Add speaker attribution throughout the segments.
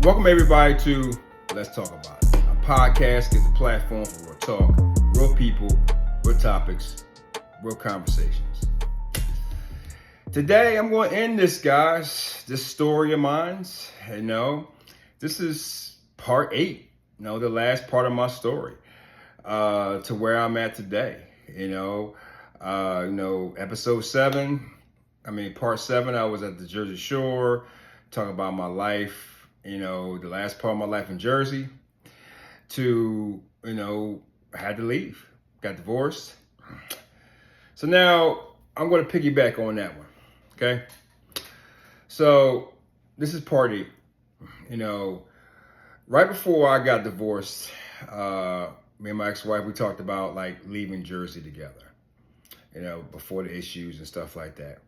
Speaker 1: Welcome everybody to Let's Talk About It. A podcast is a platform for real talk, real people, real topics, real conversations. Today I'm going to end this, guys, this story of mine. This is part 8, the last part of my story to where I'm at today. Episode 7, part 7, I was at the Jersey Shore talking about my life. The last part of my life in Jersey to, I had to leave, got divorced. So now I'm going to piggyback on that one. Okay. So this is part 8, right before I got divorced, me and my ex-wife, we talked about like leaving Jersey together, before the issues and stuff like that.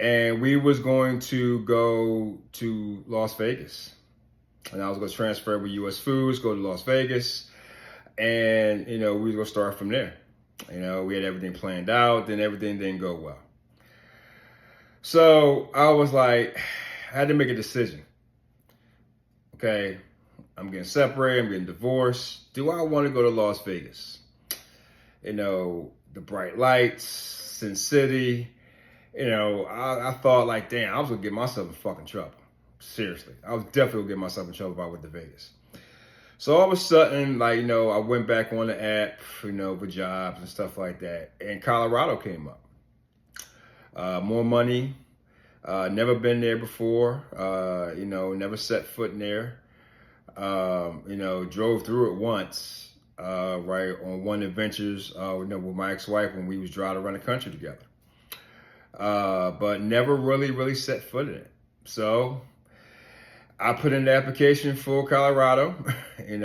Speaker 1: And we was going to go to Las Vegas. And I was going to transfer with U.S. Foods, go to Las Vegas. And, we was going to start from there. We had everything planned out, then everything didn't go well. So I was like, I had to make a decision. Okay, I'm getting separated, I'm getting divorced. Do I want to go to Las Vegas? The bright lights, Sin City. I thought like, damn, I was gonna get myself in fucking trouble. Seriously, I was definitely gonna get myself in trouble if I went to Vegas. So all of a sudden, I went back on the app, for jobs and stuff like that. And Colorado came up. More money, never been there before, never set foot in there. Drove through it once, right, on one adventures, with my ex-wife when we was driving around the country together. But never really set foot in it. So I put in the application for Colorado, and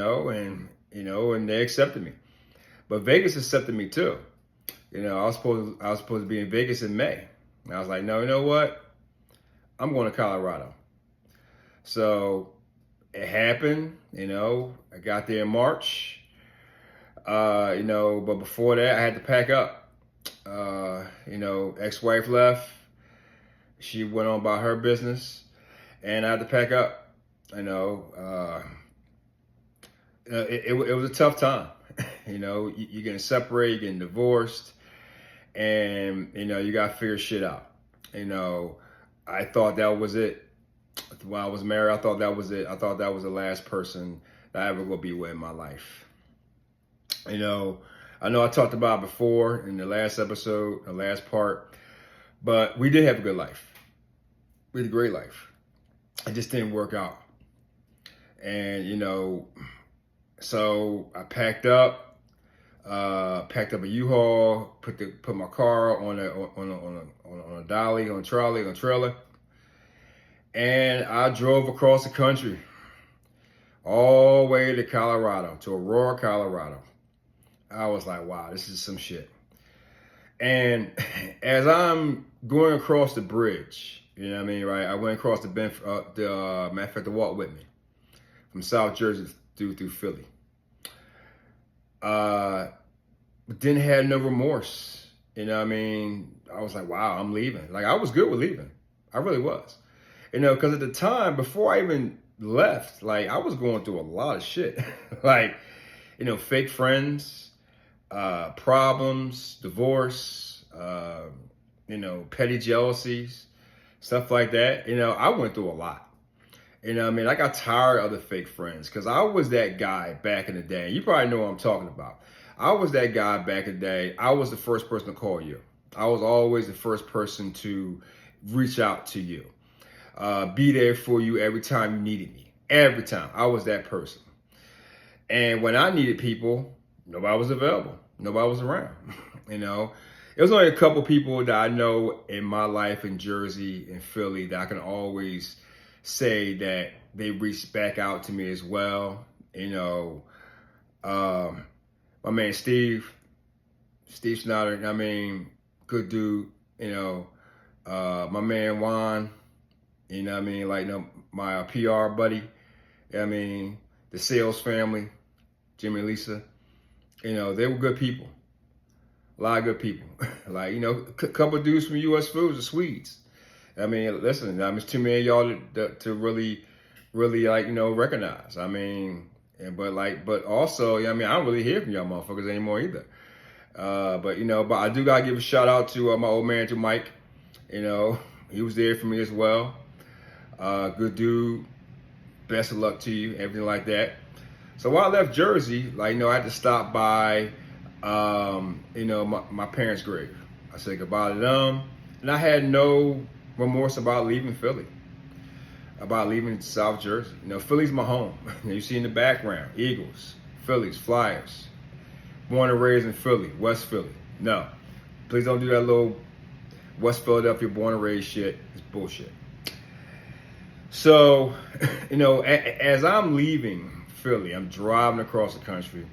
Speaker 1: they accepted me. But Vegas accepted me too. I was supposed to be in Vegas in May. And I was like, no, you know what? I'm going to Colorado. So it happened, I got there in March, but before that I had to pack up. Ex-wife left. She went on about her business, and I had to pack up. It was a tough time. You're getting separated, you're getting divorced, and you got to figure shit out. I thought that was it. When I was married, I thought that was it. I thought that was the last person that I ever will be with in my life. I know I talked about it before in the last episode, the last part, but we did have a good life. We had a great life. It just didn't work out. And, so I packed up a U-Haul, put my car on a dolly, on a trolley, on a trailer. And I drove across the country all the way to Colorado, to Aurora, Colorado. I was like, wow, this is some shit. And as I'm going across the bridge, right? I went across the Walt Whitman from South Jersey through Philly. Didn't have no remorse. I was like, wow, I'm leaving. Like, I was good with leaving. I really was. Because at the time, before I even left, I was going through a lot of shit. Fake friends, problems, divorce, petty jealousies, stuff like that. I went through a lot. I got tired of the fake friends because I was that guy back in the day. You probably know what I'm talking about. I was that guy back in the day. I was the first person to call you. I was always the first person to reach out to you. Be there for you every time you needed me. Every time. I was that person. And when I needed people, nobody was available. Nobody was around. It was only a couple people that I know in my life in Jersey and Philly that I can always say that they reached back out to me as well. My man Steve Schneider, good dude. My man Juan, my PR buddy. The sales family, Jimmy and Lisa. They were good people. A lot of good people. A couple of dudes from U.S. Foods, the Swedes. Listen, it's too many of y'all to really really like, recognize. I mean, but also, I mean, I don't really hear from y'all motherfuckers anymore either. But I do gotta give a shout out to my old manager Mike. He was there for me as well. Good dude. Best of luck to you, everything like that. So while I left Jersey, I had to stop by, my parents' grave. I said goodbye to them, and I had no remorse about leaving Philly, about leaving South Jersey. Philly's my home. You see in the background, Eagles, Phillies, Flyers. Born and raised in Philly, West Philly. No, please don't do that little West Philadelphia born and raised shit. It's bullshit. So, as I'm leaving Philly, I'm driving across the country.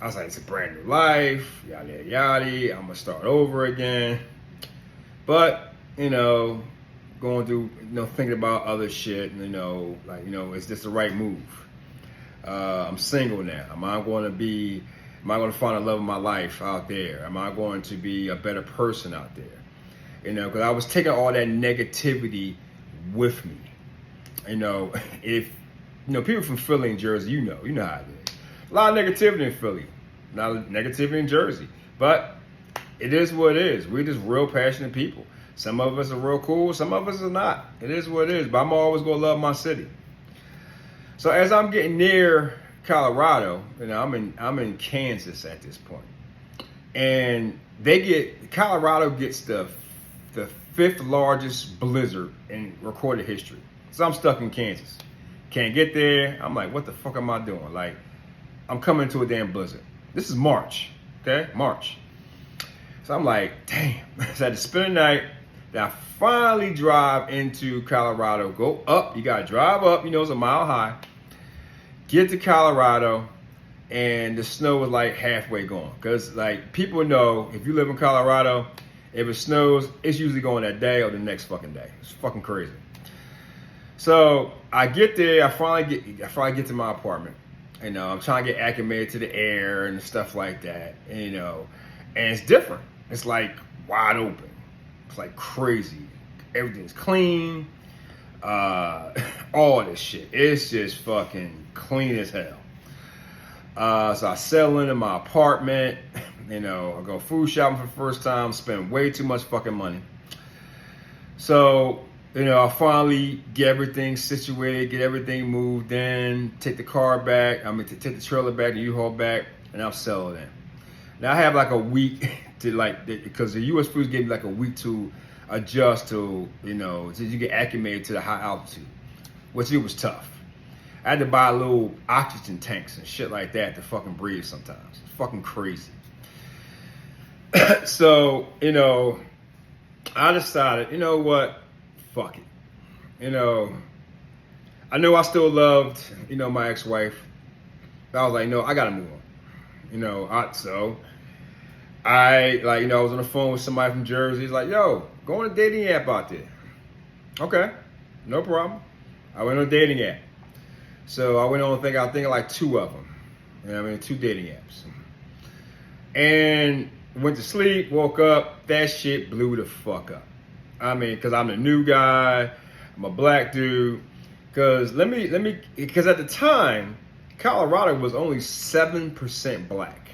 Speaker 1: I was like, it's a brand new life, yada, yada, yada. I'm going to start over again. But, going through, thinking about other shit, and, is this the right move? I'm single now. Am I going to find the love of my life out there? Am I going to be a better person out there? Because I was taking all that negativity with me. If people from Philly and Jersey, you know how it is. A lot of negativity in Philly, a lot of negativity in Jersey. But it is what it is. We're just real passionate people. Some of us are real cool, some of us are not. It is what it is. But I'm always gonna love my city. So as I'm getting near Colorado, I'm in Kansas at this point, and Colorado gets the fifth largest blizzard in recorded history. So I'm stuck in Kansas, can't get there. I'm like, what the fuck am I doing? Like, I'm coming to a damn blizzard. This is March, okay, March. So I'm like, damn. So I had to spend the night. Then I finally drive into Colorado. Go up. You gotta drive up. It's a mile high. Get to Colorado, and the snow was like halfway gone. Because people know, if you live in Colorado, if it snows, it's usually going that day or the next fucking day. It's fucking crazy. So I get there. I finally get to my apartment. I'm trying to get acclimated to the air and stuff like that. And it's different. It's like wide open. It's like crazy. Everything's clean. All this shit. It's just fucking clean as hell. So I settle into my apartment. I go food shopping for the first time. Spend way too much fucking money. So, I finally get everything situated, get everything moved in, take the car back. Take the trailer back, the U-Haul back, and I'll settle it in. Now I have like a week to because the U.S. Foods gave me like a week to adjust to, so you get acclimated to the high altitude, which it was tough. I had to buy little oxygen tanks and shit like that to fucking breathe sometimes. It's fucking crazy. So, I decided, you know what? Fuck it. I know I still loved, my ex-wife. But I was like, no, I gotta move on. So I was on the phone with somebody from Jersey. He's like, yo, go on a dating app out there. Okay, no problem. I went on a dating app. So I went on, I think like two of them. Two dating apps. And went to sleep, woke up, that shit blew the fuck up. Because I'm a new guy, I'm a black dude. Because because at the time, Colorado was only 7% black.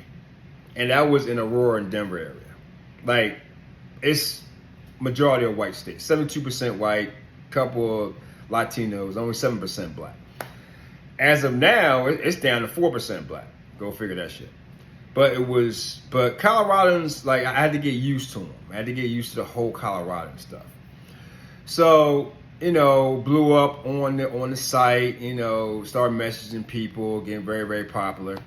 Speaker 1: And that was in Aurora and Denver area. It's majority of white states. 72% white, couple of Latinos, only 7% black. As of now, it's down to 4% black. Go figure that shit. But Coloradans, I had to get used to them. I had to get used to the whole Colorado stuff. So, blew up on the site, started messaging people, getting very, very popular.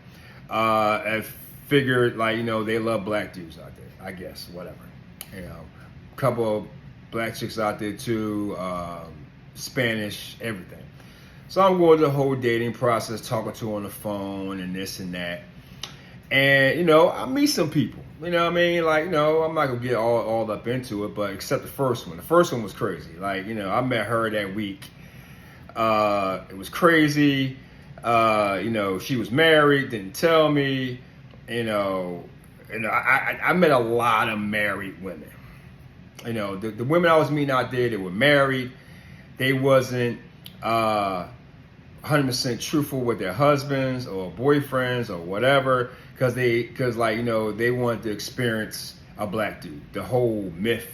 Speaker 1: I figured, they love black dudes out there, I guess, whatever. A couple of black chicks out there too, Spanish, everything. So I'm going through the whole dating process, talking to her on the phone and this and that. And, I meet some people, I'm not going to get all up into it, but except the first one. The first one was crazy. I met her that week. It was crazy. She was married, didn't tell me, I met a lot of married women. The women I was meeting out there, they were married. They wasn't, 100% truthful with their husbands or boyfriends or whatever, because like, you know, they want to experience a black dude, the whole myth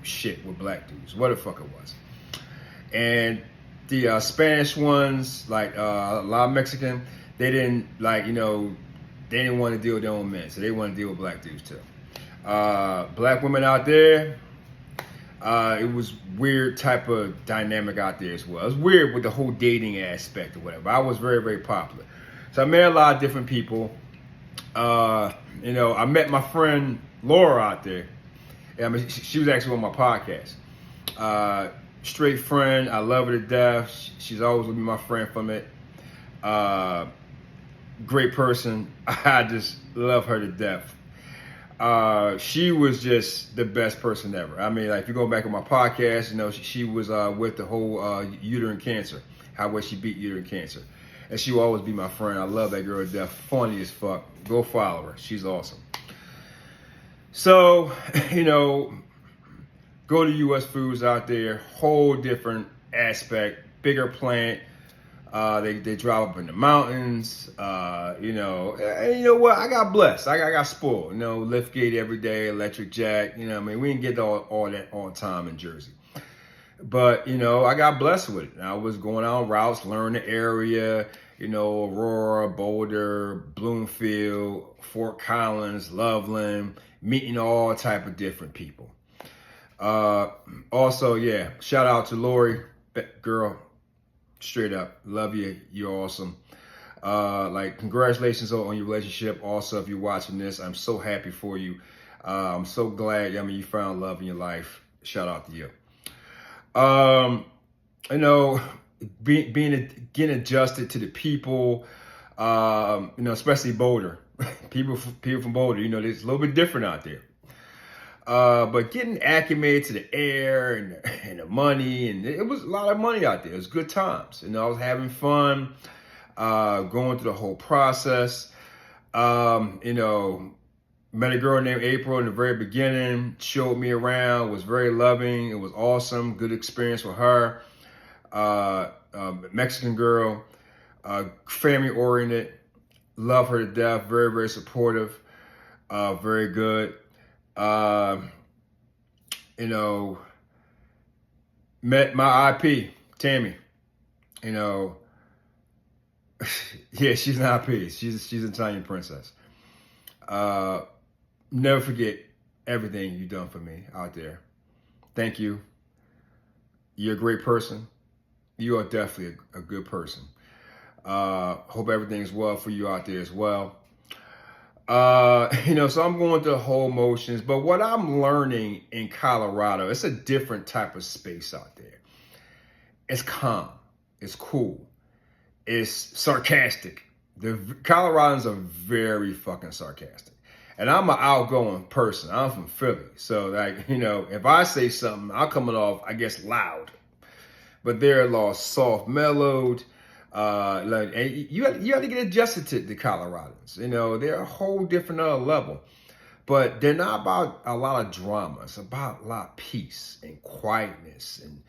Speaker 1: shit with black dudes, what the fuck it was. And the Spanish ones, like a lot of Mexican, they didn't like, you know, they didn't want to deal with their own men, so they want to deal with black dudes too. Black women out there, it was weird type of dynamic out there as well. It was weird with the whole dating aspect or whatever. I was very, very popular. So I met a lot of different people. You know, I met my friend Laura out there. I mean, she was actually on my podcast. Straight friend. I love her to death. She's always going to be my friend from it. Great person. I just love her to death. She was just the best person ever. I mean, like, if you go back on my podcast, you know, she was with the whole uterine cancer, how she beat uterine cancer. And she will always be my friend. I love that girl to death. Funny as fuck. Go follow her. She's awesome. So, you know, go to US Foods out there. Whole different aspect. Bigger plant. They drive up in the mountains, you know, and you know what? I got blessed. I got spoiled, you know, lift gate every day, electric jack, you know what I mean? We didn't get all that all the time in Jersey. But, you know, I got blessed with it. I was going out routes, learning the area, you know, Aurora, Boulder, Bloomfield, Fort Collins, Loveland, meeting all type of different people. Also, yeah, shout out to Lori, girl. Straight up, love you. You're awesome. Like, congratulations on your relationship. Also, if you're watching this, I'm so happy for you. I'm so glad. I mean, you found love in your life. Shout out to you. You know, getting adjusted to the people. You know, especially Boulder. people from Boulder. You know, it's a little bit different out there. But getting acclimated to the air and the money, and it was a lot of money out there. It was good times. You know, I was having fun, going through the whole process. You know, met a girl named April in the very beginning, showed me around, was very loving. It was awesome. Good experience with her. Mexican girl, family oriented, love her to death, very, very supportive, very good. You know, met my IP, Tammy. You know, yeah, she's an IP. She's an Italian princess. Never forget everything you've done for me out there. Thank you. You're a great person. You are definitely a good person. Hope everything's well for you out there as well. You know, so I'm going through the whole motions, but what I'm learning in Colorado, it's a different type of space out there. It's calm. It's cool. It's sarcastic. The Coloradans are very fucking sarcastic. And I'm an outgoing person. I'm from Philly. So, like, you know, if I say something, I'm coming off, I guess, loud. But they're all soft, mellowed. Like, and you have to get adjusted to the Coloradans. You know, they're a whole different other level. But they're not about a lot of drama. It's about a lot of peace and quietness and,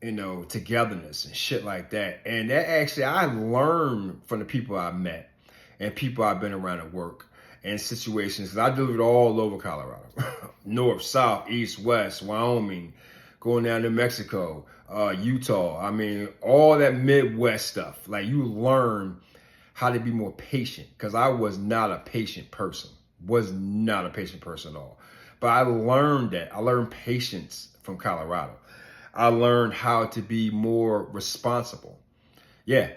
Speaker 1: you know, togetherness and shit like that. And that actually, I learned from the people I met and people I've been around at work and situations. 'Cause I delivered all over Colorado. North, south, east, west, Wyoming, going down to Mexico, Utah. I mean, all that Midwest stuff. Like, you learn how to be more patient, because I was not a patient person. Was not a patient person at all. But I learned that. I learned patience from Colorado. I learned how to be more responsible. Yeah,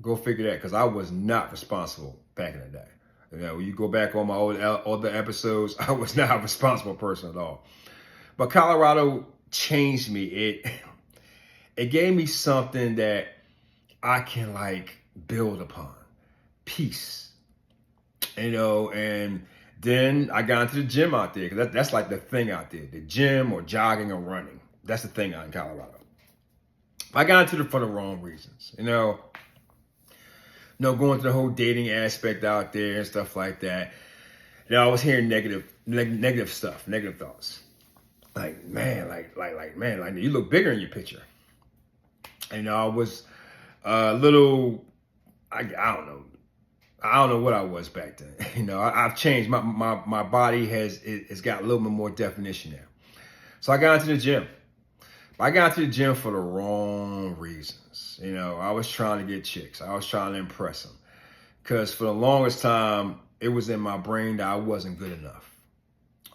Speaker 1: go figure that, because I was not responsible back in the day. You know, when you go back on my older episodes, I was not a responsible person at all. But Colorado changed me. It gave me something that I can, like, build upon. Peace. You know, and then I got into the gym out there, because that's like the thing out there. The gym or jogging or running. That's the thing out in Colorado. I got into it for the wrong reasons. You know, going through the whole dating aspect out there and stuff like that. You know, I was hearing negative stuff, negative thoughts. Like, man, like, you look bigger in your picture. You know, I was Little, I don't know. I don't know what I was back then. I've changed. My body has got a little bit more definition now. So I got into the gym. I got into the gym for the wrong reasons. I was trying to get chicks. I was trying to impress them. Because for the longest time, it was in my brain that I wasn't good enough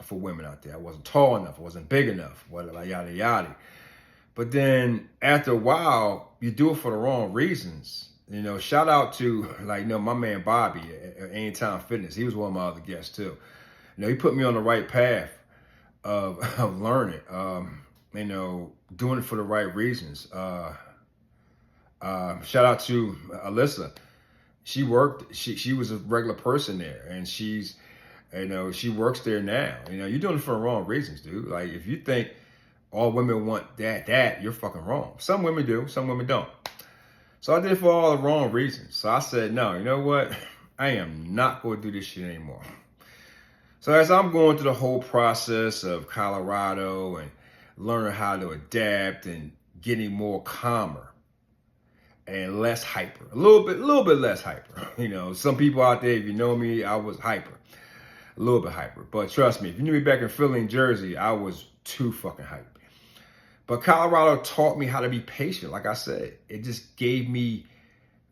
Speaker 1: for women out there. I wasn't tall enough. I wasn't big enough. Whatever, yada, yada. But then after a while, you do it for the wrong reasons. Shout out to my man Bobby at Anytime Fitness. He was one of my other guests too. He put me on the right path of learning. Doing it for the right reasons. Shout out to Alyssa. She worked. She was a regular person there, and she works there now. You're doing it for the wrong reasons, dude. Like if you think all women want that, you're fucking wrong. Some women do, some women don't. So I did it for all the wrong reasons. So I said, no, you know what? I am not going to do this shit anymore. So as I'm going through the whole process of Colorado and learning how to adapt and getting more calmer and less hyper, a little bit less hyper. Some people out there, if you know me, I was hyper, a little bit hyper. But trust me, if you knew me back in Philly and Jersey, I was too fucking hyper. But Colorado taught me how to be patient. Like I said, it just gave me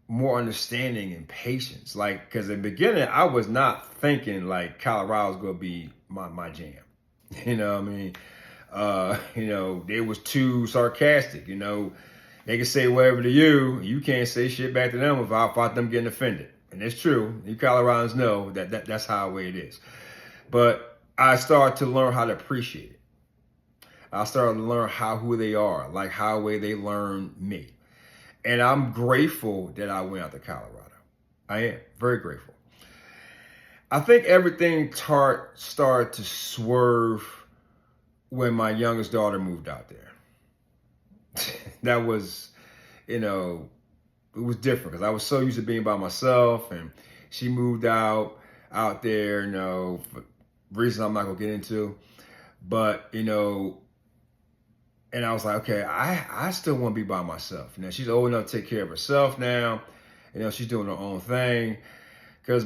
Speaker 1: more understanding and patience. Because in the beginning, I was not thinking like Colorado's going to be my jam. You know what I mean? They was too sarcastic. They can say whatever to you. You can't say shit back to them without them getting offended. And it's true. You Coloradans know that's how it is. But I started to learn how to appreciate it. I started to learn who they are, like how way they learn me. And I'm grateful that I went out to Colorado. I am very grateful. I think everything started to swerve when my youngest daughter moved out there. That was, it was different because I was so used to being by myself, and she moved out there, for reasons I'm not going to get into. But, and I was like, okay, I still want to be by myself. She's old enough to take care of herself now. She's doing her own thing. Because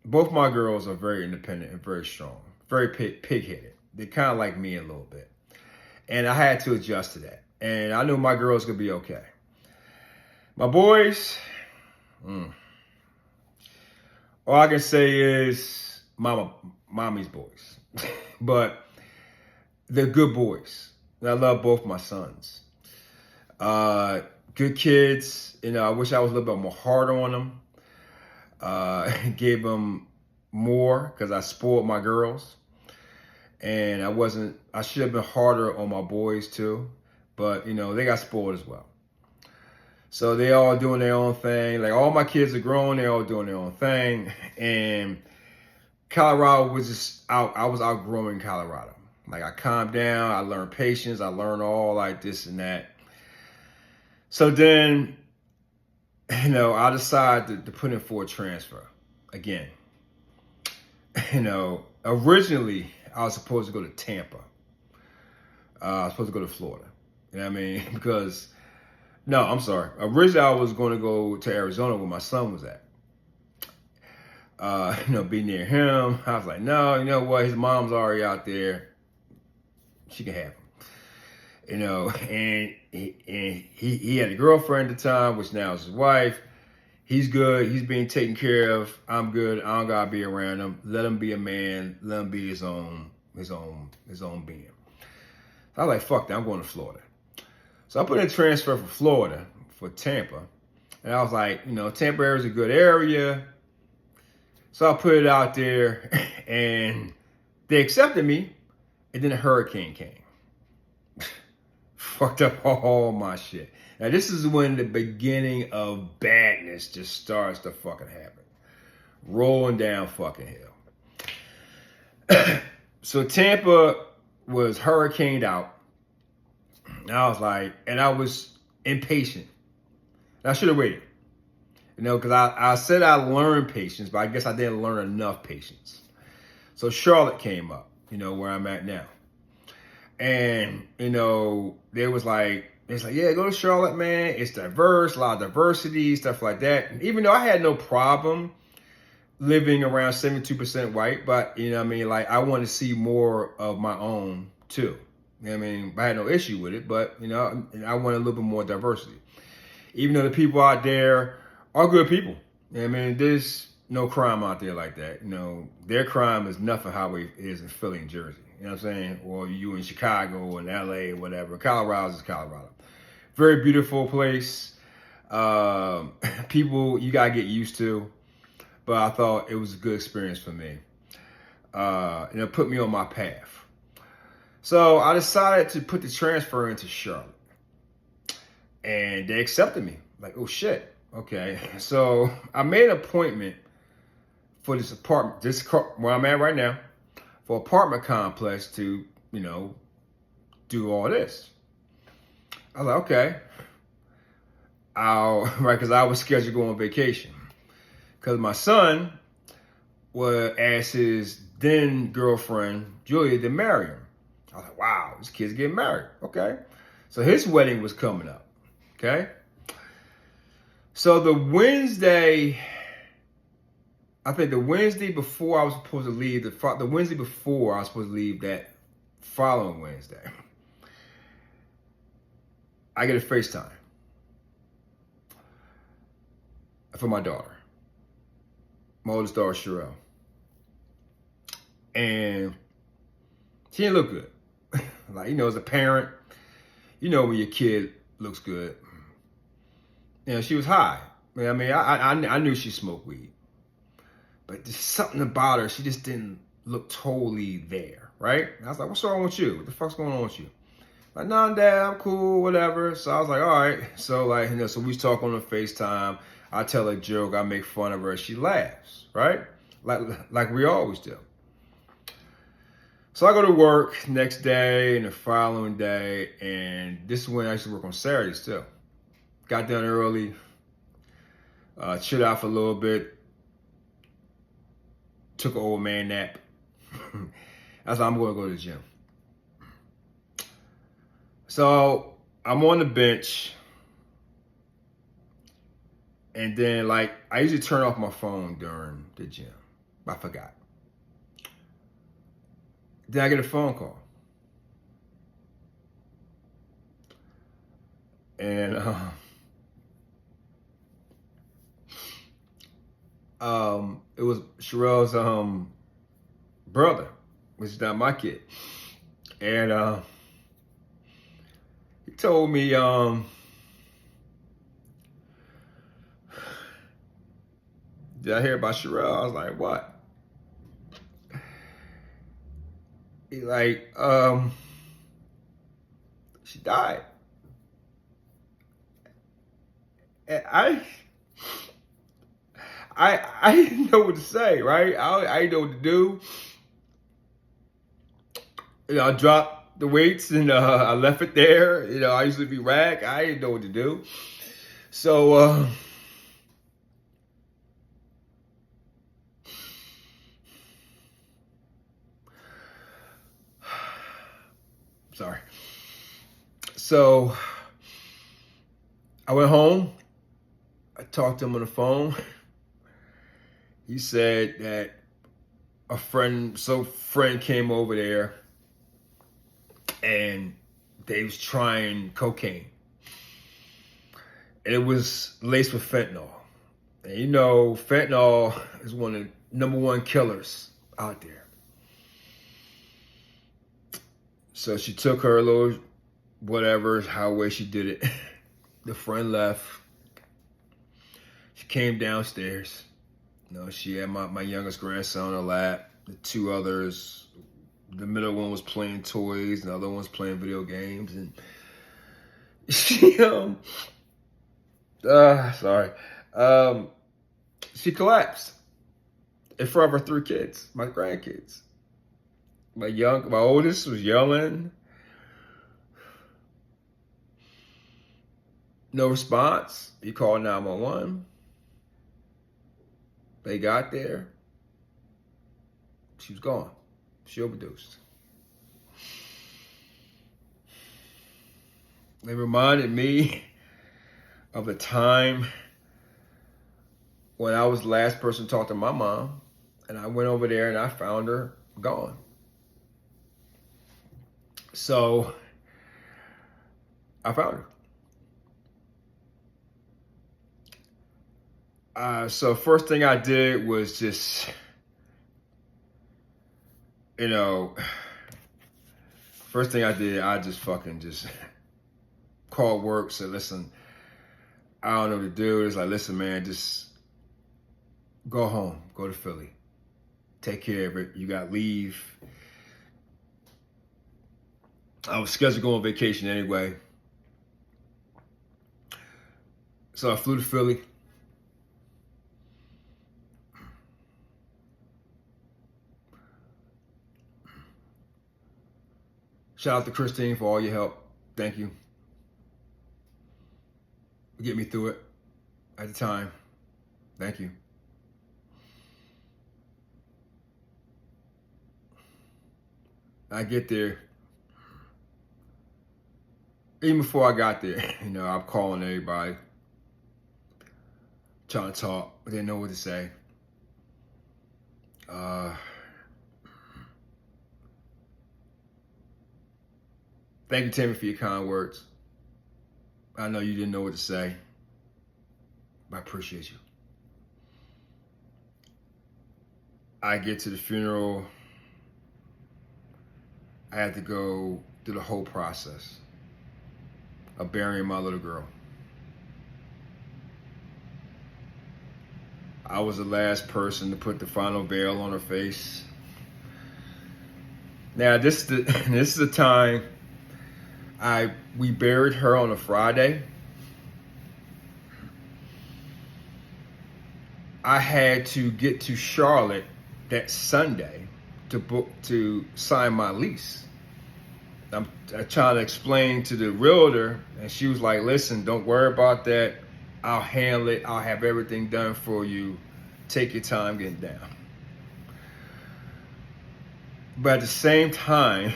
Speaker 1: both my girls are very independent and very strong, very pig-headed. They're kind of like me a little bit. And I had to adjust to that. And I knew my girls could be okay. My boys, all I can say is mommy's boys. But they're good boys. I love both my sons. Good kids. I wish I was a little bit more harder on them. Gave them more because I spoiled my girls. And I should have been harder on my boys too. But, they got spoiled as well. So they all doing their own thing. Like all my kids are grown. They all doing their own thing. And Colorado was just I was outgrowing Colorado. Like I calmed down, I learned patience, I learned all like this and that. So then, I decided to put in for a transfer again. Originally I was supposed to go to Tampa. I was supposed to go to Florida. You know what I mean? Because, no, I'm sorry. Originally I was going to go to Arizona where my son was at. Be near him. I was like, no, you know what? His mom's already out there. She can have him, and he had a girlfriend at the time, which now is his wife. He's good. He's being taken care of. I'm good. I don't gotta be around him. Let him be a man. Let him be his own being. I was like, fuck that. I'm going to Florida. So I put in a transfer for Florida for Tampa, and I was like, Tampa area is a good area. So I put it out there, and they accepted me. And then a hurricane came. Fucked up all my shit. Now, this is when the beginning of badness just starts to fucking happen. Rolling down fucking hill. So Tampa was hurricaned out. And I was like, and I was impatient. And I should have waited. Because I said I learned patience, but I guess I didn't learn enough patience. So Charlotte came up. Where I'm at now. And, there was like It's like, yeah, go to Charlotte, man. It's diverse, a lot of diversity, stuff like that. And even though I had no problem living around 72% white, but you know what I mean, like I want to see more of my own too. You know what I mean, I had no issue with it, but you know, I want a little bit more diversity. Even though the people out there are good people. You know what I mean, there's no crime out there like that. You know, their crime is nothing how it is in Philly and Jersey. You know what I'm saying? Or you in Chicago or in LA or whatever. Colorado is Colorado. Very beautiful place. People you gotta get used to. But I thought it was a good experience for me. And it put me on my path. So I decided to put the transfer into Charlotte. And they accepted me. Like, oh shit. Okay. So I made an appointment for this apartment, where I'm at right now, for apartment complex to, you know, do all this. I was like, okay. Right, because I was scheduled to go on vacation. Because my son was asked his then girlfriend, Julia, to marry him. I was like, wow, this kid's getting married. Okay. So his wedding was coming up. Okay. So the Wednesday, I think the Wednesday before I was supposed to leave, the Wednesday before I was supposed to leave that following Wednesday, I get a FaceTime from my daughter, my oldest daughter, Sherelle. And she didn't look good. Like, you know, as a parent, you know when your kid looks good. You know, she was high. I mean, I knew she smoked weed. But there's something about her, she just didn't look totally there, right? And I was like, what's wrong with you? What the fuck's going on with you? Like, nah, Dad, I'm cool, whatever. So I was like, all right. So, like, you know, so we talk on the FaceTime. I tell a joke, I make fun of her, she laughs, right? Like we always do. So I go to work next day and the following day, and this is when I used to work on Saturdays too. Got done early, chilled out for a little bit, took an old man nap. I was like, I'm going to go to the gym. So I'm on the bench, and then like I usually turn off my phone during the gym, but I forgot. Then I get a phone call. And it was Sherelle's brother, which is not my kid. And he told me, did I hear about Sherelle? I was like, what? He like, she died. And I didn't know what to say, right? I didn't know what to do. You know, I dropped the weights and I left it there. You know, I used to be rack. I didn't know what to do. So, sorry. So I went home. I talked to him on the phone. He said that a friend came over there and they was trying cocaine. And it was laced with fentanyl. And you know, fentanyl is one of the #1 killers out there. So she took her little whatever, how way she did it. The friend left. She came downstairs. You know, she had my youngest grandson on her lap. The two others, the middle one was playing toys, and the other one was playing video games. And she, she collapsed in front of her 3 kids, my grandkids. My oldest was yelling. No response. He called 911. They got there. She was gone. She overdosed. It reminded me of the time when I was the last person to talk to my mom, and I went over there and I found her gone. So I found her. So first thing I did was just, first thing I did, I just fucking just called work, said, listen, I don't know what to do. It's like, listen, man, just go home, go to Philly, take care of it. You got leave. I was scheduled to go on vacation anyway. So I flew to Philly. Shout out to Christine for all your help. Thank you. Get me through it at the time. Thank you. I get there. Even before I got there, I'm calling everybody, trying to talk. I didn't know what to say. Thank you, Tammy, for your kind words. I know you didn't know what to say, but I appreciate you. I get to the funeral. I had to go through the whole process of burying my little girl. I was the last person to put the final veil on her face. Now, this is the time we buried her on a Friday. I had to get to Charlotte that Sunday to sign my lease. I'm trying to explain to the realtor, and she was like, listen, don't worry about that. I'll handle it. I'll have everything done for you. Take your time getting down. But at the same time,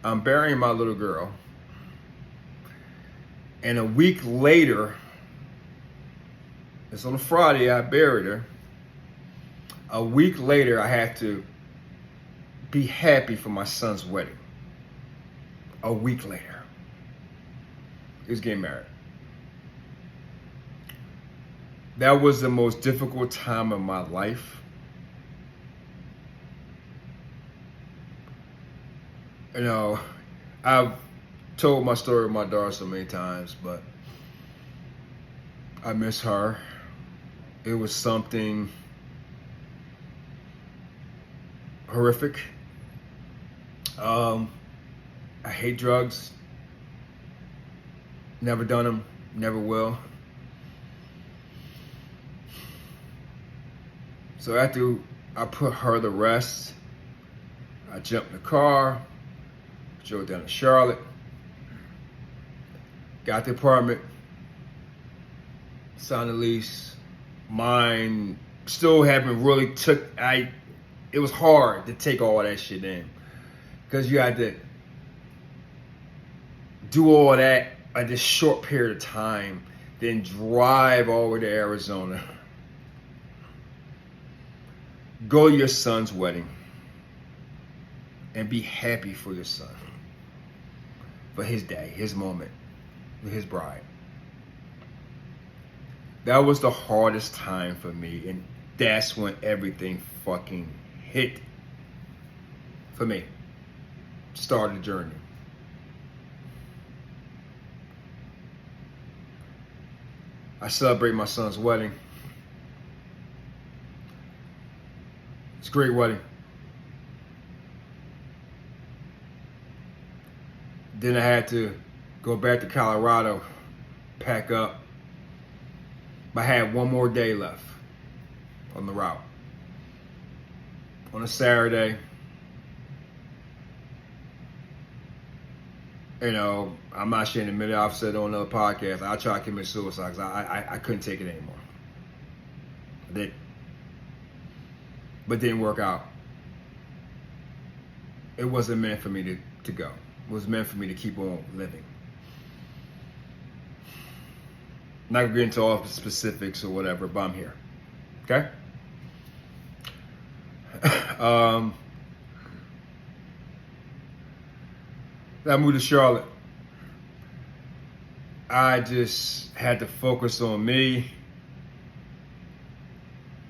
Speaker 1: I'm burying my little girl. And a week later, it's on a Friday, I buried her. A week later, I had to be happy for my son's wedding. A week later. He was getting married. That was the most difficult time of my life. I've told my story with my daughter so many times, but I miss her. It was something horrific. I hate drugs. Never done them. Never will. So after I put her to rest, I jumped in the car, drove down to Charlotte, got the apartment, signed the lease. Mine still haven't really it was hard to take all that shit in because you had to do all that at this short period of time, then drive all the way to Arizona, go to your son's wedding, and be happy for your son, for his day, his moment, with his bride. That was the hardest time for me, and that's when everything fucking hit for me. Started the journey. I celebrate my son's wedding. It's a great wedding. Then I had to go back to Colorado, pack up. I had one more day left on the route. On a Saturday, I'm not ashamed to admit it. I've said on another podcast, I tried to commit suicide because I couldn't take it anymore. I did. But it didn't work out. It wasn't meant for me to go. was meant for me to keep on living. I'm not gonna get into all the specifics or whatever, but I'm here. Okay? I moved to Charlotte. I just had to focus on me,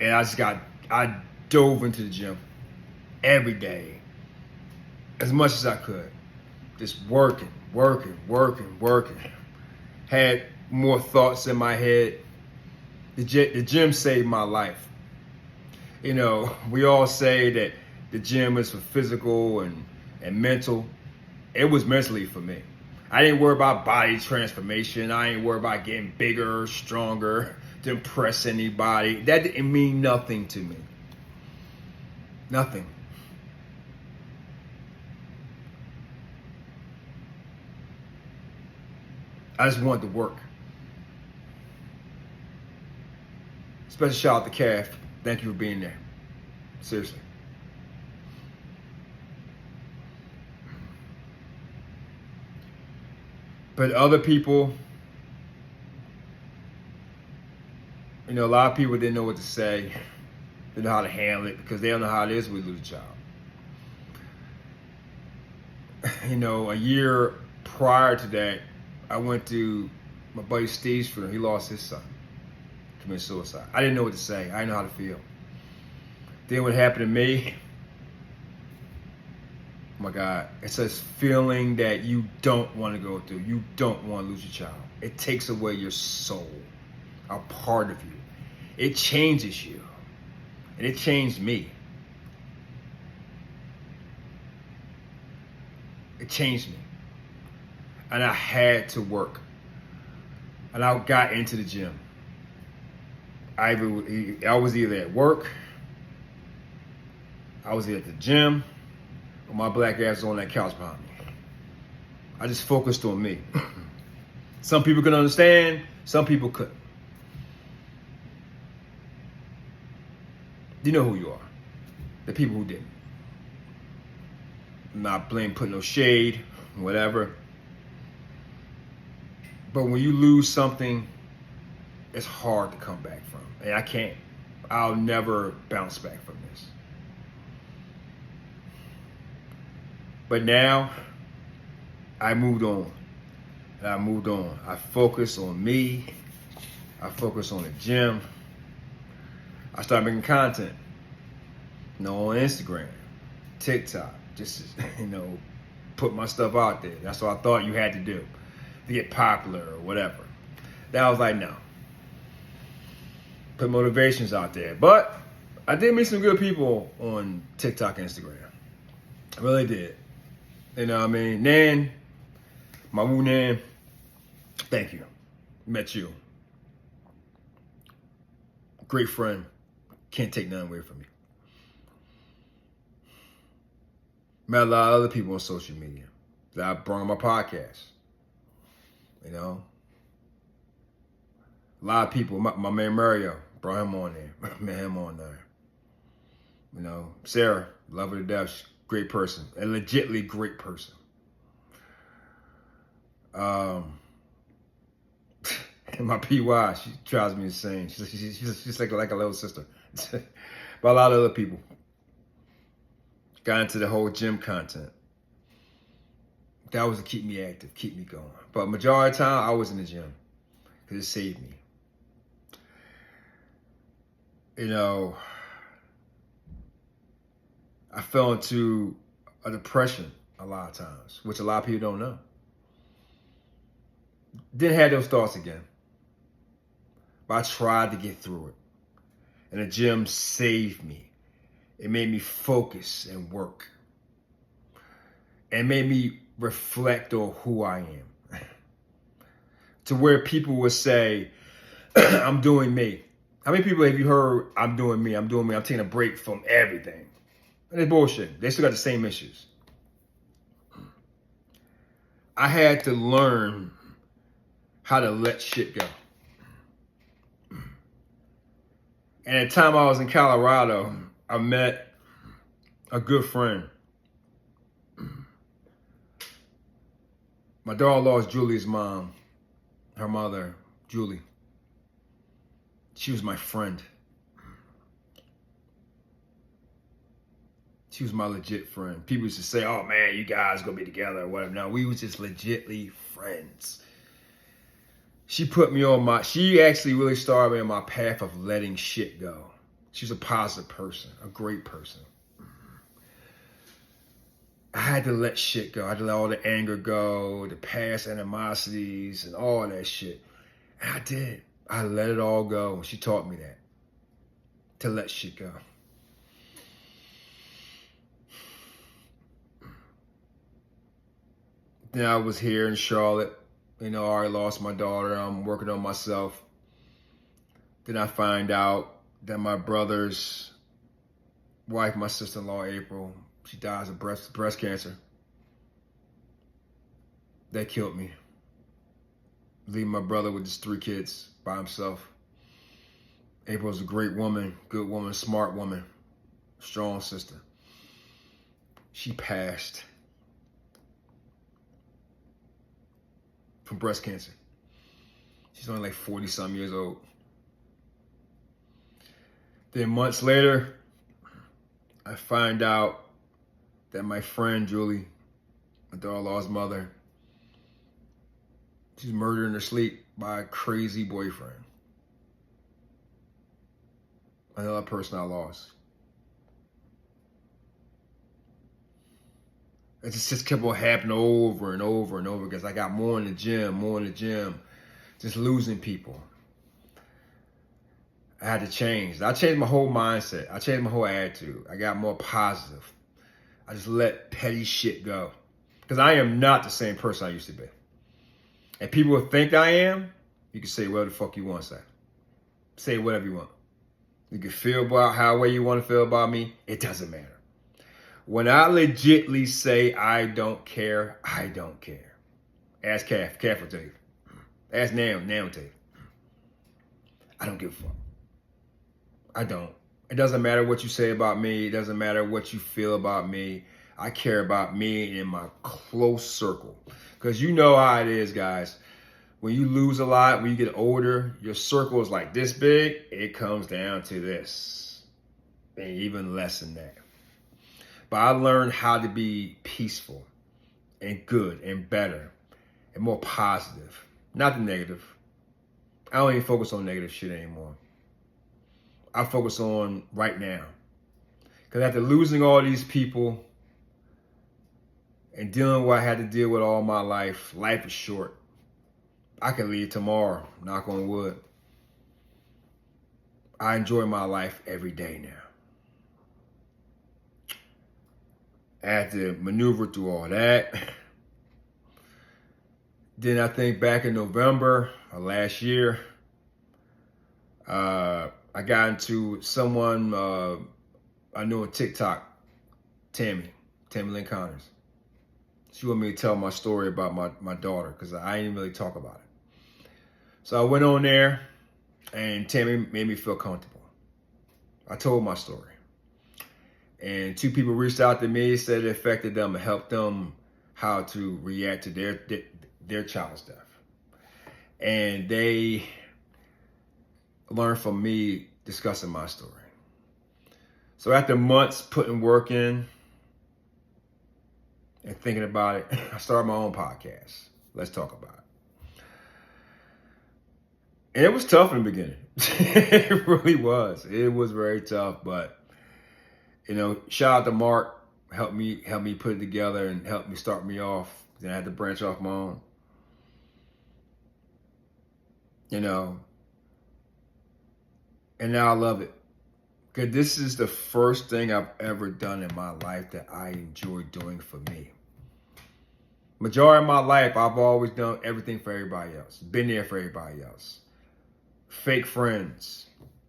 Speaker 1: and I dove into the gym every day as much as I could. Just working. Had more thoughts in my head. The gym saved my life. You know, we all say that the gym is for physical and mental. It was mentally for me. I didn't worry about body transformation. I didn't worry about getting bigger, stronger, to impress anybody. That didn't mean nothing to me. Nothing. I just wanted to work. Special shout out to Calf. Thank you for being there. Seriously. But other people, you know, a lot of people didn't know what to say, didn't know how to handle it because they don't know how it is when we lose a child. You know, a year prior to that, I went to my buddy Steve's funeral. He lost his son, committed suicide. I didn't know what to say. I didn't know how to feel. Then what happened to me, oh my God, it's a feeling that you don't want to go through. You don't want to lose your child. It takes away your soul, a part of you. It changes you. And it changed me. It changed me. And I had to work. And I got into the gym. I was either at work, I was either at the gym, or my black ass was on that couch behind me. I just focused on me. Some people could understand, some people couldn't. You know who you are. The people who didn't. I'm not putting no shade, whatever. But when you lose something, it's hard to come back from. And I can't. I'll never bounce back from this. But now, I moved on. And I moved on. I focused on me. I focused on the gym. I started making content. You know, on Instagram, TikTok. Just, you know, put my stuff out there. That's what I thought you had to do to get popular or whatever. That was like, no. Put motivations out there. But I did meet some good people on TikTok and Instagram. I really did. You know what I mean? Nan, my woo Nan, thank you. Met you. Great friend. Can't take nothing away from you. Met a lot of other people on social media that I brought on my podcast. You know? A lot of people, my man Mario, brought him on there. Met him on there. You know, Sarah, love her to death. She's a great person. A legitly great person. And my PY, she drives me insane. She's like a little sister. But a lot of other people got into the whole gym content. That was to keep me active, keep me going. But majority of the time, I was in the gym because it saved me. You know, I fell into a depression a lot of times, which a lot of people don't know. Didn't have those thoughts again. But I tried to get through it. And the gym saved me. It made me focus and work. And made me reflect on who I am. To where people would say, I'm doing me. How many people have you heard, I'm doing me, I'm taking a break from everything? And it's bullshit. They still got the same issues. I had to learn how to let shit go. And at the time I was in Colorado, I met a good friend. My daughter-in-law is Julie's mom. Her mother, Julie. She was my friend. She was my legit friend. People used to say, oh man, you guys gonna be together or whatever. No, we was just legitly friends. She actually really started me on my path of letting shit go. She's a positive person, a great person. I had to let shit go. I had to let all the anger go, the past animosities and all that shit. And I did. I let it all go. She taught me that. To let shit go. Then I was here in Charlotte. You know, I already lost my daughter. I'm working on myself. Then I find out that my brother's wife, my sister-in-law, April, she dies of breast cancer. That killed me. Leaving my brother with just 3 kids by himself. April's a great woman, good woman, smart woman, strong sister. She passed from breast cancer. She's only like 40-some years old. Then months later, I find out that my friend Julie, my daughter-in-law's mother, she's murdered in her sleep by a crazy boyfriend. Another person I lost. It just kept on happening over and over and over because I got more in the gym, just losing people. I had to change. I changed my whole mindset. I changed my whole attitude. I got more positive. I just let petty shit go. Because I am not the same person I used to be. And people will think I am, you can say whatever the fuck you want to say. Say whatever you want. You can feel about how way you want to feel about me. It doesn't matter. When I legitly say I don't care, I don't care. Ask Calf. Calf will tell you. Ask Nam. Nam will tell you. I don't give a fuck. I don't. It doesn't matter what you say about me. It doesn't matter what you feel about me. I care about me and my close circle. Because you know how it is, guys. When you lose a lot, when you get older, your circle is like this big. It comes down to this. And even less than that. But I learned how to be peaceful and good and better and more positive. Not the negative. I don't even focus on negative shit anymore. I focus on right now. Because after losing all these people and dealing with what I had to deal with all my life, life is short. I can leave tomorrow, knock on wood. I enjoy my life every day now. I had to maneuver through all that. Then I think back in November of last year, I got into someone I knew on TikTok, Tammy Lynn Connors. She wanted me to tell my story about my daughter because I didn't really talk about it. So I went on there and Tammy made me feel comfortable. I told my story. And 2 people reached out to me, said it affected them and helped them how to react to their child's death. And they learned from me discussing my story. So after months putting work in and thinking about it, I started my own podcast. Let's talk about it. And it was tough in the beginning. It really was. It was very tough, but you know, shout out to Mark, helped me put it together and helped me start me off. Then I had to branch off my own. You know, and now I love it. Because this is the first thing I've ever done in my life that I enjoy doing for me. Majority of my life, I've always done everything for everybody else. Been there for everybody else. Fake friends,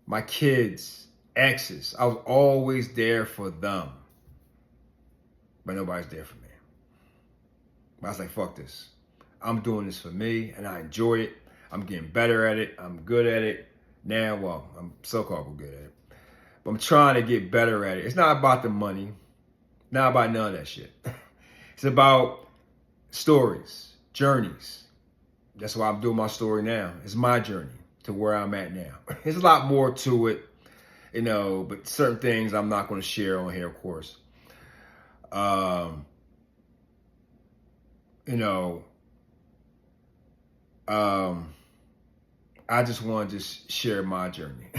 Speaker 1: my kids, exes. I was always there for them. But nobody's there for me. But I was like, fuck this. I'm doing this for me and I enjoy it. I'm getting better at it. I'm good at it. Now, well, I'm so-called good at it. But I'm trying to get better at it. It's not about the money. Not about none of that shit. It's about stories. journeys. That's why I'm doing my story now. It's my journey to where I'm at now. There's a lot more to it, but certain things I'm not going to share on here, of course. Um, you know, I just want to just share my journey.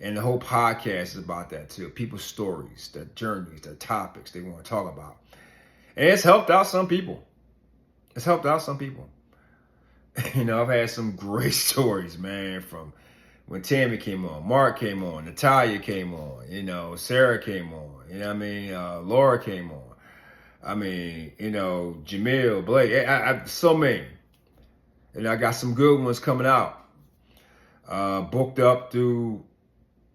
Speaker 1: And the whole podcast is about that too. People's stories, their journeys, their topics they want to talk about. And it's helped out some people. It's helped out some people. I've had some great stories, man, from when Tammy came on, Mark came on, Natalia came on, Sarah came on, Laura came on. Jamil, Blake, so many. And I got some good ones coming out. Booked up through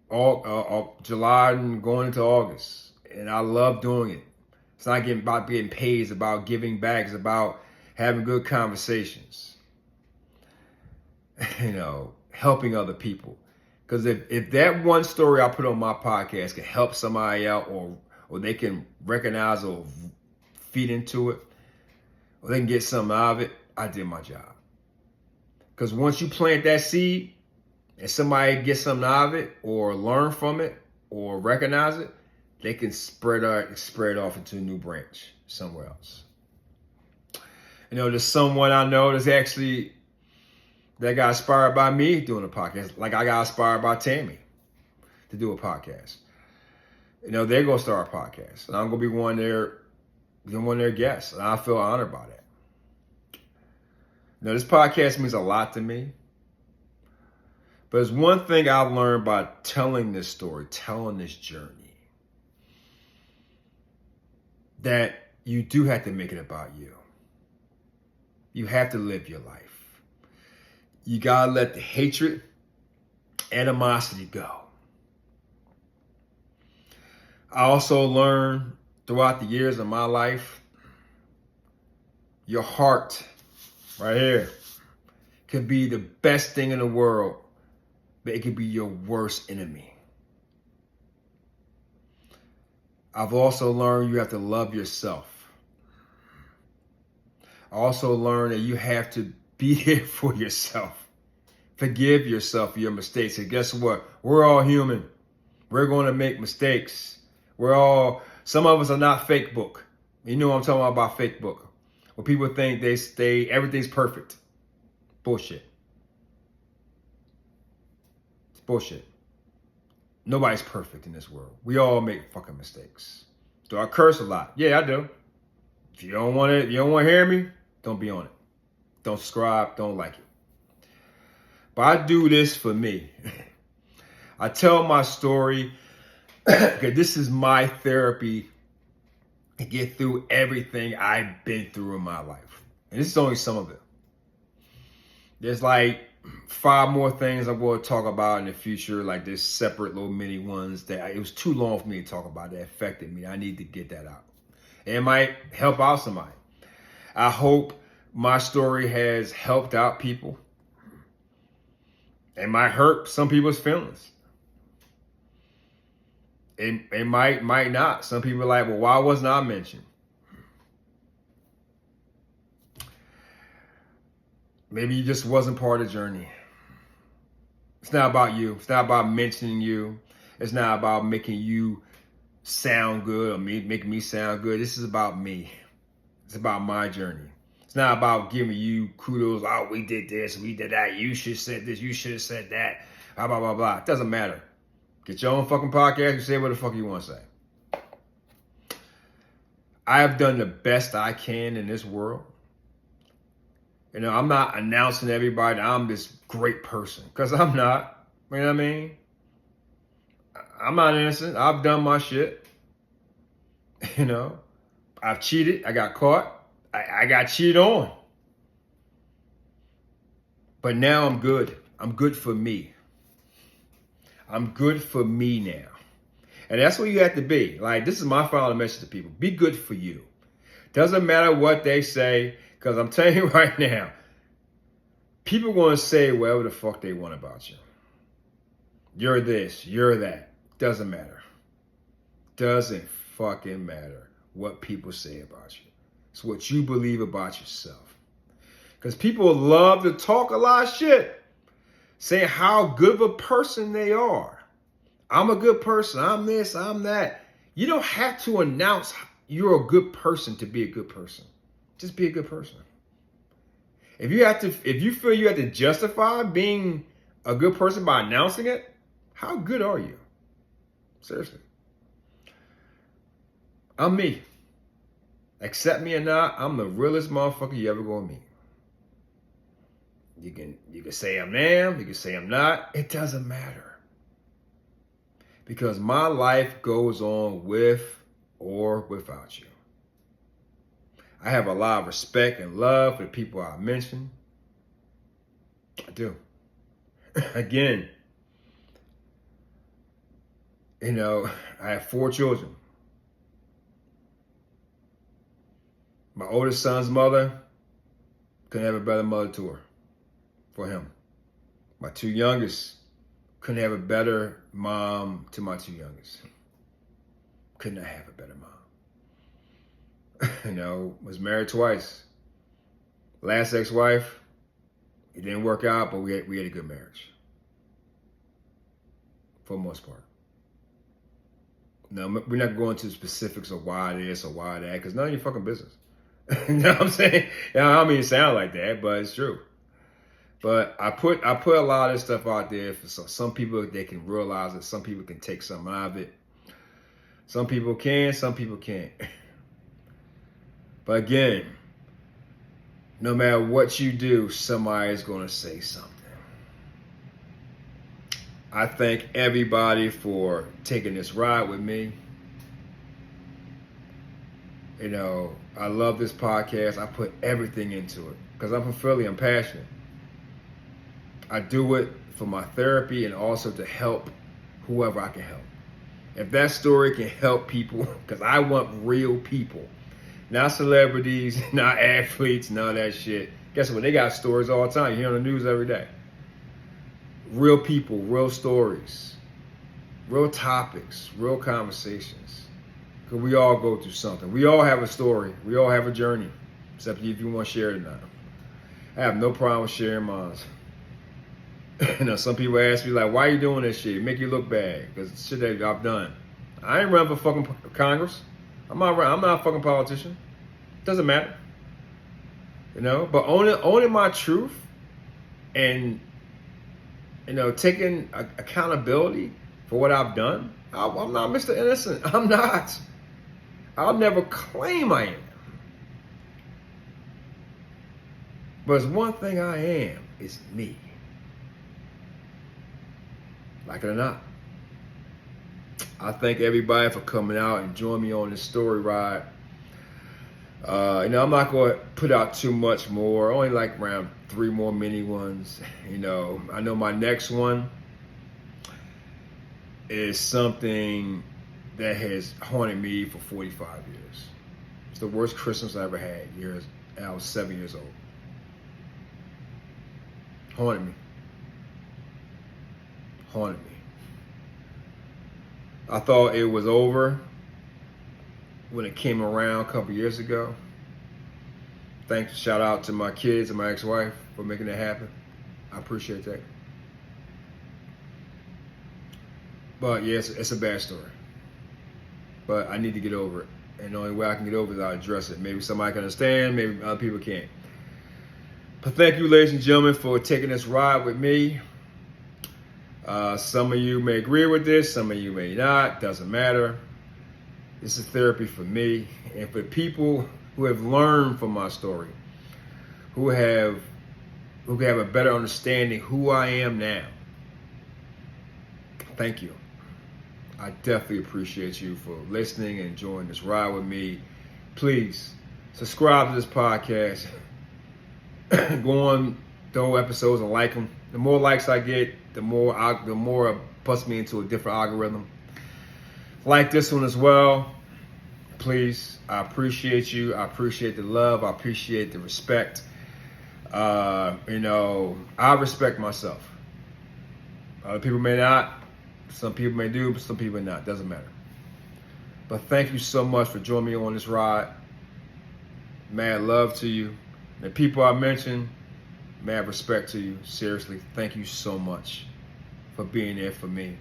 Speaker 1: all July and going into August. And I love doing it. It's not about getting paid. It's about giving back. It's about having good conversations. Helping other people. Because if that one story I put on my podcast can help somebody out or they can recognize or feed into it, or they can get something out of it, I did my job. Because once you plant that seed and somebody gets something out of it or learn from it or recognize it, they can spread it off into a new branch somewhere else. There's someone I know that got inspired by me doing a podcast. Like I got inspired by Tammy to do a podcast. They're going to start a podcast. And I'm going to be one of their guests. And I feel honored by that. This podcast means a lot to me. But there's one thing I've learned by telling this story, telling this journey, that you do have to make it about you. You have to live your life. You got to let the hatred, animosity go. I also learned throughout the years of my life, your heart right here could be the best thing in the world, but it could be your worst enemy. I've also learned you have to love yourself. I also learned that you have to be there for yourself. Forgive yourself for your mistakes. And guess what? We're all human. We're going to make mistakes. Some of us are not fake book. You know what I'm talking about fake book. Where people think everything's perfect. Bullshit. It's bullshit. Nobody's perfect in this world. We all make fucking mistakes. Do I curse a lot? Yeah, I do. If you don't want to hear me, don't be on it. Don't subscribe, don't like it. But I do this for me. I tell my story because this is my therapy to get through everything I've been through in my life. And this is only some of it. There's like 5 more things I'm going to talk about in the future, like this separate little mini ones that it was too long for me to talk about that affected me. I need to get that out. It might help out somebody. I hope my story has helped out people. It might hurt some people's feelings. It might not. Some people are like, well, why wasn't I mentioned? Maybe you just wasn't part of the journey. It's not about you. It's not about mentioning you. It's not about making you sound good or making me sound good. This is about me. It's about my journey. It's not about giving you kudos. Oh, we did this, we did that. You should have said this, you should have said that. Blah, blah, blah, blah. It doesn't matter. Get your own fucking podcast. You say what the fuck you want to say. I have done the best I can in this world. I'm not announcing to everybody that I'm this great person. Because I'm not. You know what I mean? I'm not innocent. I've done my shit. I've cheated. I got caught. I got cheated on. But now I'm good. I'm good for me. I'm good for me now. And that's what you have to be. Like, this is my final message to people. Be good for you. Doesn't matter what they say, because I'm telling you right now, people are going to say whatever the fuck they want about you. You're this, you're that. Doesn't matter. Doesn't fucking matter what people say about you. It's what you believe about yourself. Because people love to talk a lot of shit, saying how good of a person they are. I'm a good person. I'm this, I'm that. You don't have to announce you're a good person to be a good person. Just be a good person. If you feel you have to justify being a good person by announcing it, how good are you? Seriously. I'm me. Accept me or not, I'm the realest motherfucker you ever gonna meet. You can say I'm am, you can say I'm not. It doesn't matter. Because my life goes on with or without you. I have a lot of respect and love for the people I mentioned. I do. Again, I have 4 children. My oldest son's mother couldn't have a better mother to her for him. My 2 youngest couldn't have a better mom to my 2 youngest. Could not have a better mom. Was married twice. Last ex-wife, it didn't work out, but we had a good marriage. For the most part. Now, we're not going to the specifics of why this or why that, because none of your fucking business. You know what I'm saying? I don't mean to sound like that, but it's true. But I put a lot of this stuff out there for some people. They can realize it. Some people can take something out of it. Some people can, some people can't. But again, no matter what you do, somebody's going to say something. I thank everybody for taking this ride with me. I love this podcast. I put everything into it because I'm passionate. I do it for my therapy and also to help whoever I can help. If that story can help people, because I want real people, not celebrities, not athletes, none of that shit. Guess what? They got stories all the time. You hear on the news every day. Real people, real stories, real topics, real conversations. Because we all go through something. We all have a story. We all have a journey. Except if you want to share it or not. I have no problem with sharing mine. Some people ask me, like, why are you doing this shit? It make you look bad. Because it's shit that I've done. I ain't running for fucking Congress. I'm not a fucking politician. Doesn't matter. But owning my truth and, taking accountability for what I've done. I'm not Mr. Innocent. I'm not. I'll never claim I am. But it's one thing I am, is me. Like it or not. I thank everybody for coming out and joining me on this story ride. I'm not going to put out too much more. Only like around 3 more mini ones. I know my next one is something that has haunted me for 45 years. It's the worst Christmas I ever had. I was 7 years old. Haunted me. I thought it was over when it came around a couple years ago. Shout out to my kids and my ex-wife for making that happen. I appreciate that. But yes, it's a bad story. But I need to get over it. And the only way I can get over it is I address it. Maybe somebody can understand, maybe other people can't. But thank you, ladies and gentlemen, for taking this ride with me. Some of you may agree with this, some of you may not. Doesn't matter. This is therapy for me and for people who have learned from my story, who have a better understanding who I am now. Thank you. I definitely appreciate you for listening and enjoying this ride with me. Please subscribe to this podcast. Go on the whole episodes and like them. The more likes I get, the more it puts me into a different algorithm. Like this one as well. Please, I appreciate you. I appreciate the love. I appreciate the respect. I respect myself. Other people may not. Some people may do, but some people may not. Doesn't matter. But thank you so much for joining me on this ride. Mad love to you. The people I mentioned, mad respect to you. Seriously, thank you so much for being there for me.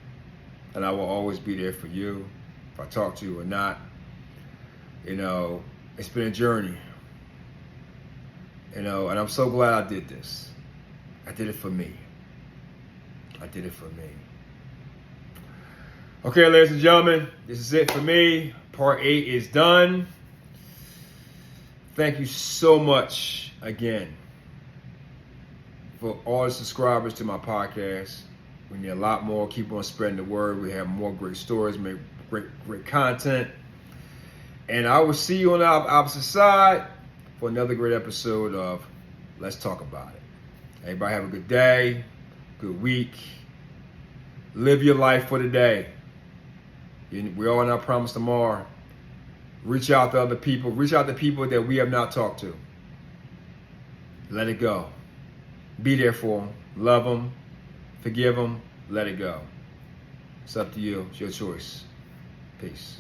Speaker 1: And I will always be there for you, if I talk to you or not. You know, it's been a journey. You know, and I'm so glad I did this. I did it for me. I did it for me. Okay, ladies and gentlemen, this is it for me. Part 8 is done. Thank you so much again for all the subscribers to my podcast. We need a lot more. Keep on spreading the word. We have more great stories, make great content. And I will see you on the opposite side for another great episode of Let's Talk About It. Everybody have a good day, good week. Live your life for the day. We all not promised tomorrow. Reach out to other people. Reach out to people that we have not talked to. Let it go. Be there for them. Love them. Forgive them. Let it go. It's up to you. It's your choice. Peace.